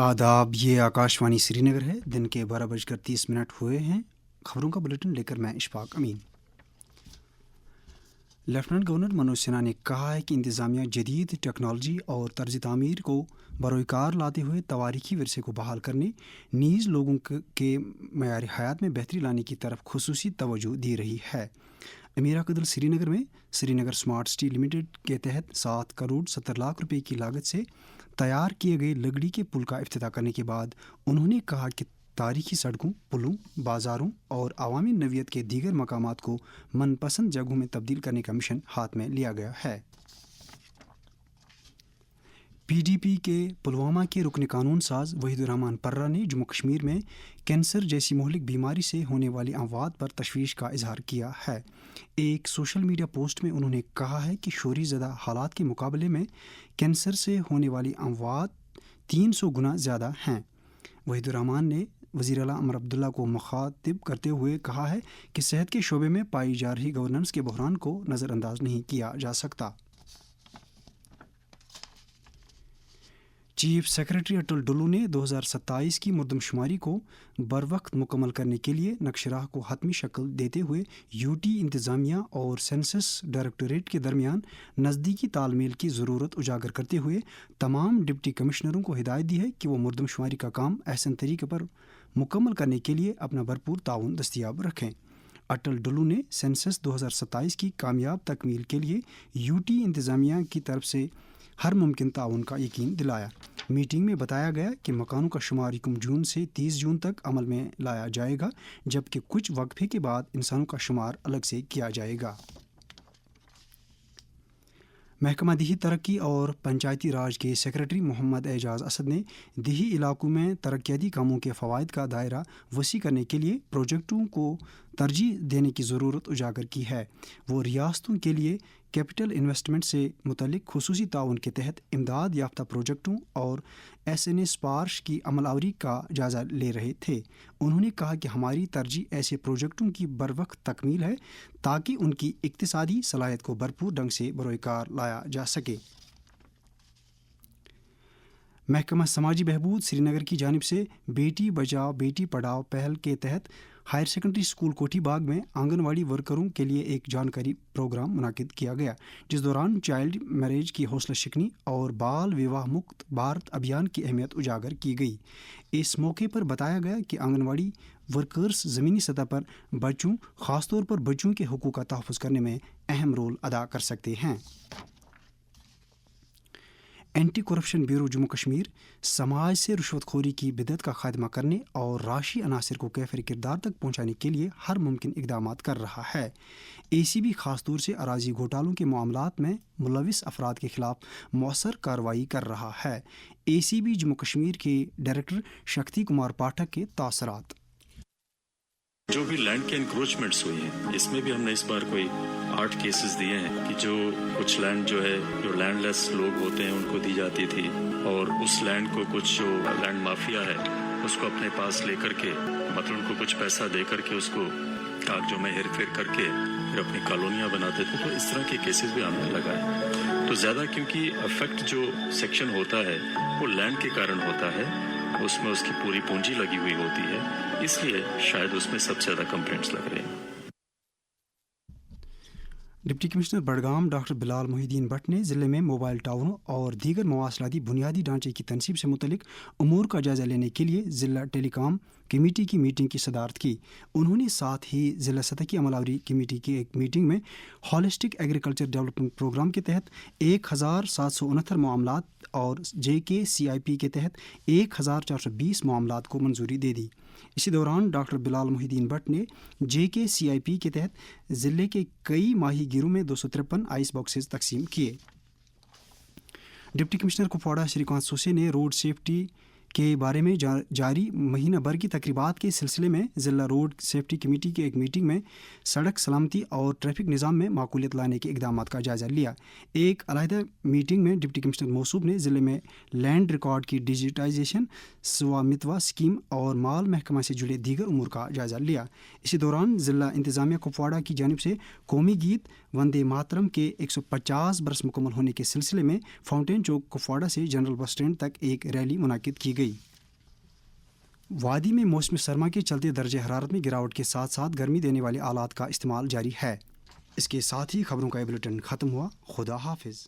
आदाब, ये आकाशवाणी श्रीनगर है। दिन के 12:30 हुए हैं। खबरों का बुलेटिन लेकर मैं इशफाक अमीन। लेफ्टिनेंट गवर्नर मनोज सिन्हा ने कहा है कि इंतज़ामिया जदीद टेक्नोलॉजी और तर्ज तामीर को बरोकार लाते हुए तवारीखी विरसे को बहाल करने, नीज़ लोगों के मयार हयात में बेहतरी लाने की तरफ खुसूसी तवज्जो दे रही है। अमीरा कदल श्रीनगर में श्रीनगर स्मार्ट सिटी लिमिटेड के तहत 7 करोड़ 70 लाख रुपए की लागत से तैयार किए गए लकड़ी के पुल का इफ्तिताह करने के बाद उन्होंने कहा कि तारीखी सड़कों, पुलों, बाज़ारों और अवामी नवियत के दीगर मकामात को मनपसंद जगहों में तब्दील करने का मिशन हाथ में लिया गया है। PDP के पुलवामा के रुकन कानून साज वहीदुर्रहमान पर्रा ने जम्मू कश्मीर में कैंसर जैसी मोहलिक बीमारी से होने वाली अमवात पर तशवीश का इजहार किया है। एक सोशल मीडिया पोस्ट में उन्होंने कहा है कि शोरी ज़दा हालात के मुकाबले में कैंसर से होने वाली अमवात 300 गुना ज़्यादा हैं। वहीदुर्रहमान ने वज़ीर आला अमर अब्दुल्ला को मुखातिब करते हुए कहा है कि सेहत के शोबे में पाई जा रही गवर्नेंस के बहरान को नज़रअंदाज नहीं किया जा सकता। चीफ सेक्रेटरी अटल डुल्लू ने 2027 की मरदमशुमारी को बरवक्त मुकम्मल करने के लिए नक्शराह को हतमी शक्ल देते हुए UT इंतज़ामिया और सेंसस डायरेक्टोरेट के दरमियान नज़दीकी तालमेल की ज़रूरत उजागर करते हुए तमाम डिप्टी कमिश्नरों को हिदायत दी है कि वो मरदमशुमारी का काम एहसन तरीके पर मुकम्मल करने के लिए अपना भरपूर ताउन दस्तियाब रखें। अटल डुल्लू ने सेंसस 2027 की कामयाब तकमील के लिए UT इंतज़ामिया की तरफ से हर मुमकिन ताउन का यकीन दिलाया। मीटिंग में बताया गया कि मकानों का शुमार 1 जून से 30 जून तक अमल में लाया जाएगा, जबकि कुछ वक्फे के बाद इंसानों का शुमार अलग से किया जाएगा। महकमा दिही तरक्की और पंचायती राज के सेक्रेटरी मोहम्मद एजाज असद ने दिही इलाकों में तरक्याती कामों के फ़वाइद का दायरा वसी करने के लिए प्रोजेक्टों को तरजीह देने की ज़रूरत उजागर की है। वो रियासतों के लिए कैपिटल इन्वेस्टमेंट से मुतल्लिक खुसूसी ताउन के तहत इमदाद याफ्ता प्रोजेक्टों और SNA स्पार्श की अमलावरी का जायज़ा ले रहे थे। उन्होंने कहा कि हमारी तरजीह ऐसे प्रोजेक्टों की बरवक्त तकमील है ताकि उनकी इक्तिसादी सलाहियत को भरपूर ढंग से बरोकार लाया जा सके। महकमा समाजी बहबूद श्रीनगर की जानिब से बेटी बचाओ बेटी पढ़ाओ पहल के तहत हायर सेकेंडरी स्कूल कोठी बाग में आंगनवाड़ी वर्करों के लिए एक जानकारी प्रोग्राम मुनाकिद किया गया, जिस दौरान चाइल्ड मैरिज की हौसला शिकनी और बाल विवाह मुक्त भारत अभियान की अहमियत उजागर की गई। इस मौके पर बताया गया कि आंगनवाड़ी वर्कर्स ज़मीनी सतह पर बच्चों, ख़ासतौर पर बच्चों के हुकूक का तहफ़्फ़ुज़ करने में अहम रोल अदा कर सकते हैं। Anti corruption bureau Jammu Kashmir समाज से रिश्वतखोरी की बिदअत का खात्मा करने और राशि अनासर को कैफिर किरदार तक पहुँचाने के लिए हर मुमकिन इक़दामात कर रहा है। ACB ख़ासतौर से अराजी घोटालों के मामलात में मुलविस अफराद के खिलाफ मौसर कार्रवाई कर रहा है। ACB जम्मू कश्मीर के डायरेक्टर शक्ति कुमार पाठक के तासरात। जो भी लैंड के इंक्रोचमेंट्स हुई हैं, इसमें भी हमने इस बार कोई 8 केसेस दिए हैं कि जो कुछ लैंड जो है, जो लैंडलेस लोग होते हैं उनको दी जाती थी और उस लैंड को कुछ जो लैंड माफिया है उसको अपने पास लेकर के, मतलब उनको कुछ पैसा दे करके उसको कागजों में हेर फेर करके फिर अपनी कॉलोनियाँ बनाते थे। तो इस तरह के केसेस भी आने लगा है। तो ज़्यादा क्योंकि अफेक्ट जो सेक्शन होता है वो लैंड के कारण होता है, उसमें उसकी पूरी पूंजी लगी हुई होती है, इसलिए शायद उसमें सबसे ज़्यादा कंप्लेंट्स लग रहे हैं। Deputy commissioner Budgam doctor Bilal Mohiddin Bhatt ने ज़िले में मोबाइल टावरों और दीगर मवासलाती बुनियादी ढांचे की तनसीब से मुतल्लिक उमूर का जायज़ा लेने के लिए ज़िला टेलीकॉम कमेटी की मीटिंग की सदारत की। उन्होंने साथ ही ज़िला सतह की अमलावरी कमेटी की एक मीटिंग में हॉलिस्टिक एग्रीकल्चर डेवलपमेंट प्रोग्राम के तहत 1769 मामलात और JKCIP के तहत 1420 मामलात को मंजूरी दे दी। इसी दौरान डॉक्टर बिलाल मोहिद्दीन भट्ट ने JKCIP के तहत ज़िले के कई माही गिरों में 253 आइस बॉक्सेस तकसीम किए। डिप्टी कमिश्नर कुपवाड़ा श्रीकांत सोसे ने रोड सेफ्टी के बारे में जारी महीना भर की तकरीबात के सिलसिले में ज़िला रोड सेफ्टी कमेटी की एक मीटिंग में सड़क सलामती और ट्रैफिक निज़ाम में माकूलियत लाने के इक़दामात का जायज़ा लिया। एक अलहदा मीटिंग में डिप्टी कमिश्नर मौसूब ने ज़िले में लैंड रिकॉर्ड की डिजिटाइजेशन, स्वामित्व स्कीम और माल महकमा से जुड़े दीगर उमूर का जायज़ा लिया। इसी दौरान ज़िला इंतज़ामिया कुपवाड़ा की जानिब से कौमी गीत वंदे मातरम के 150 बरस मुकम्मल होने के सिलसिले में फाउंटेन चौक कुपवाड़ा से जनरल बस स्टैंड तक एक रैली मुनाकिद की गई। وادی میں موسم سرما کے چلتے درجہ حرارت میں گراوٹ کے ساتھ ساتھ گرمی دینے والے آلات کا استعمال جاری ہے۔ اس کے ساتھ ہی خبروں کا یہ بلیٹن ختم ہوا۔ خدا حافظ۔